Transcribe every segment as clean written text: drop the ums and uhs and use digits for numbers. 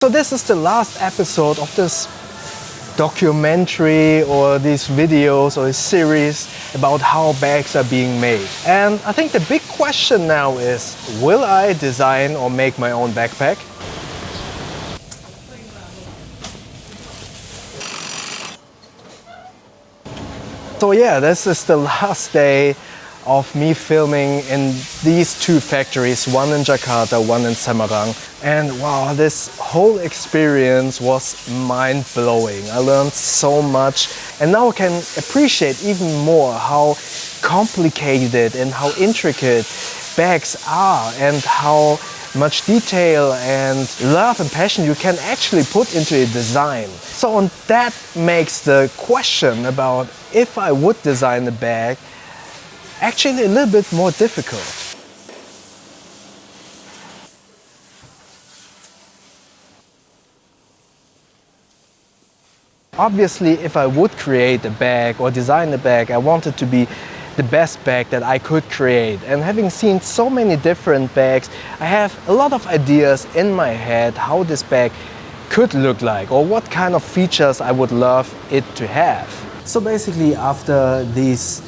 So this is the last episode of this documentary or these videos or series about how bags are being made. And I think the big question now is, will I design or make my own backpack? So yeah, this is the last day of me filming in these two factories, one in Jakarta, one in Semarang. And wow, this whole experience was mind-blowing. I learned so much, and now I can appreciate even more how complicated and how intricate bags are, and how much detail and love and passion you can actually put into a design. So that makes the question about if I would design a bag actually a little bit more difficult. Obviously, if I would create a bag or design a bag, I want it to be the best bag that I could create. And having seen so many different bags, I have a lot of ideas in my head how this bag could look like or what kind of features I would love it to have. So basically, after these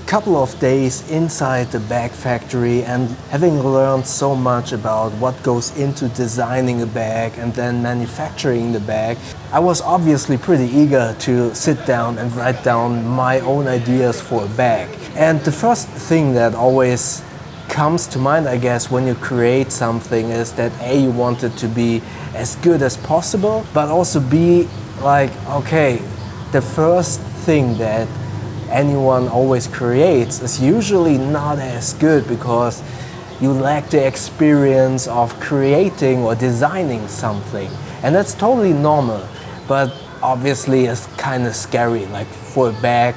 couple of days inside the bag factory and having learned so much about what goes into designing a bag and then manufacturing the bag, I was obviously pretty eager to sit down and write down my own ideas for a bag. And the first thing that always comes to mind, I guess, when you create something is that A, you want it to be as good as possible, but also B, like, okay, the first thing that anyone always creates is usually not as good because you lack the experience of creating or designing something. And that's totally normal, but obviously it's kind of scary, like for a bag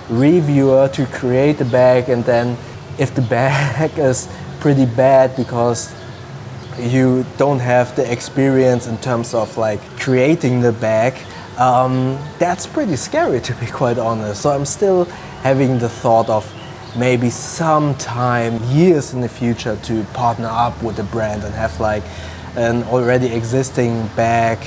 reviewer to create a bag, and then if the bag is pretty bad because you don't have the experience in terms of like creating the bag, that's pretty scary, to be quite honest. So I'm still having the thought of maybe sometime, years in the future, to partner up with a brand and have like an already existing bag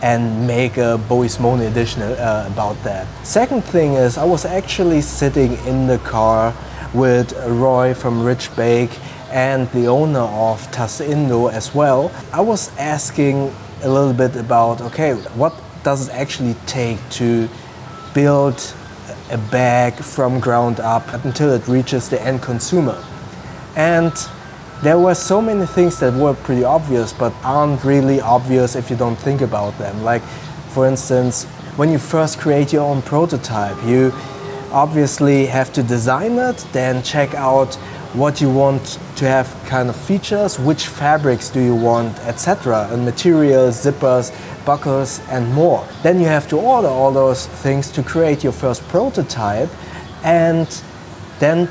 and make a Ismono edition about that. Second thing is, I was actually sitting in the car with Roy from Rich Bake and the owner of Tas Indo as well. I was asking a little bit about, okay, what does it actually take to build a bag from ground up until it reaches the end consumer? And there were so many things that were pretty obvious but aren't really obvious if you don't think about them. Like, for instance, when you first create your own prototype, you obviously have to design it, then check out what you want to have kind of features, which fabrics do you want, etc., and materials, zippers, buckles and more. Then you have to order all those things to create your first prototype and then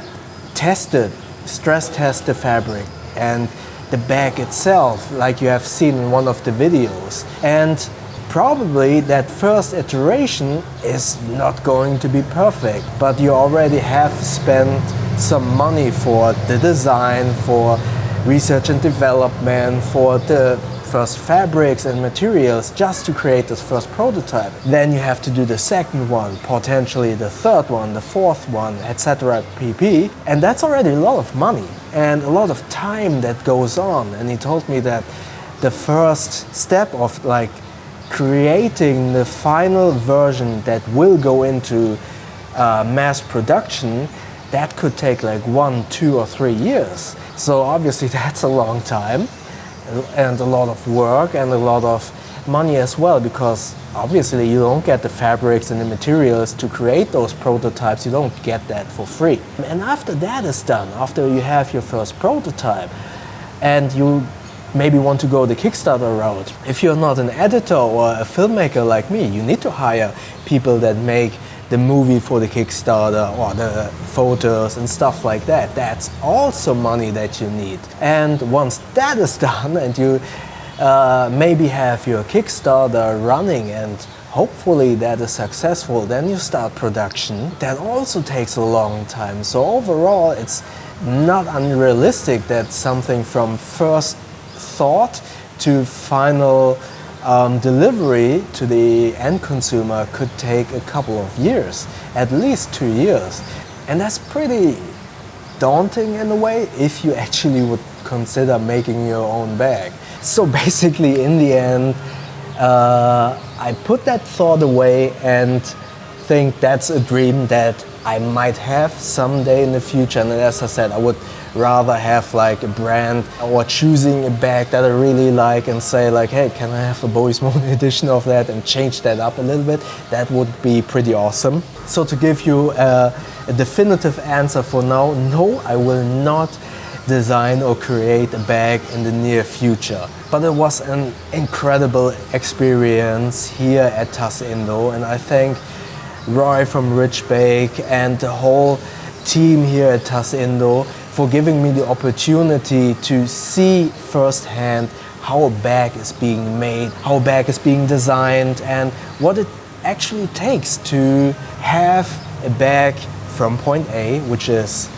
test it, stress test the fabric and the bag itself, like you have seen in one of the videos. And probably that first iteration is not going to be perfect, but you already have spent some money for the design, for research and development, for the first fabrics and materials just to create this first prototype. Then you have to do the second one, potentially the third one, the fourth one, etc. pp. And that's already a lot of money and a lot of time that goes on. And he told me that the first step of like creating the final version that will go into mass production, that could take like 1, 2 or 3 years. So obviously that's a long time and a lot of work and a lot of money as well, because obviously you don't get the fabrics and the materials to create those prototypes. You don't get that for free. And after that is done, after you have your first prototype and you maybe want to go the Kickstarter route, if you're not an editor or a filmmaker like me, you need to hire people that make the movie for the Kickstarter or the photos and stuff like that. That's also money that you need. And once that is done and you maybe have your Kickstarter running and hopefully that is successful, then you start production. That also takes a long time. So overall, it's not unrealistic that something from first thought to final delivery to the end consumer could take a couple of years, at least 2 years. And that's pretty daunting in a way if you actually would consider making your own bag. So basically in the end, I put that thought away and think that's a dream that I might have someday in the future. And as I said, I would rather have like a brand or choosing a bag that I really like and say like, hey, can I have a Ismono edition of that and change that up a little bit? That would be pretty awesome. So to give you a definitive answer for now, no, I will not design or create a bag in the near future. But it was an incredible experience here at Tas Indo, and I thank Roy from Rich Bake and the whole team here at Tas Indo for giving me the opportunity to see firsthand how a bag is being made, how a bag is being designed, and what it actually takes to have a bag from point A, which is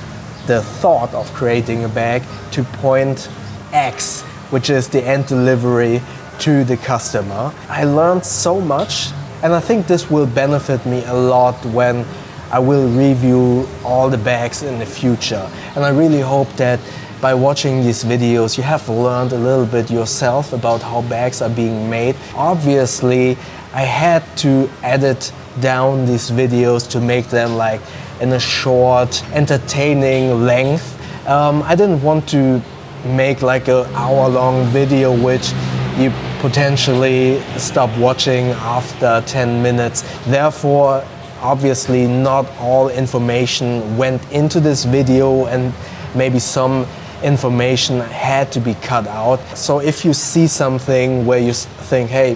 the thought of creating a bag, to point X, which is the end delivery to the customer. I learned so much, and I think this will benefit me a lot when I will review all the bags in the future. And I really hope that by watching these videos you have learned a little bit yourself about how bags are being made. Obviously, I had to edit down these videos to make them like in a short, entertaining length. I didn't want to make like an hour-long video which you potentially stop watching after 10 minutes. Therefore, obviously not all information went into this video and maybe some information had to be cut out. So if you see something where you think, hey,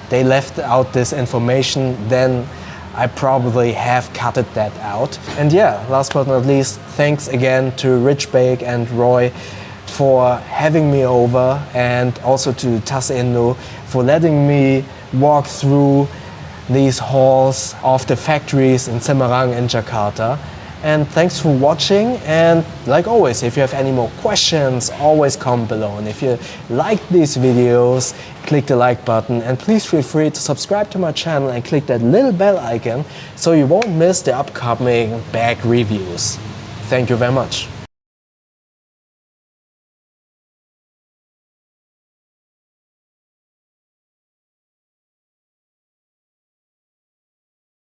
they left out this information, then I probably have cutted that out. And yeah, last but not least, thanks again to Rich Bake and Roy for having me over, and also to Tas Indo for letting me walk through these halls of the factories in Semarang and Jakarta. And thanks for watching, and like always, if you have any more questions, always comment below. And if you like these videos, click the like button, and please feel free to subscribe to my channel and click that little bell icon so you won't miss the upcoming bag reviews. Thank you very much.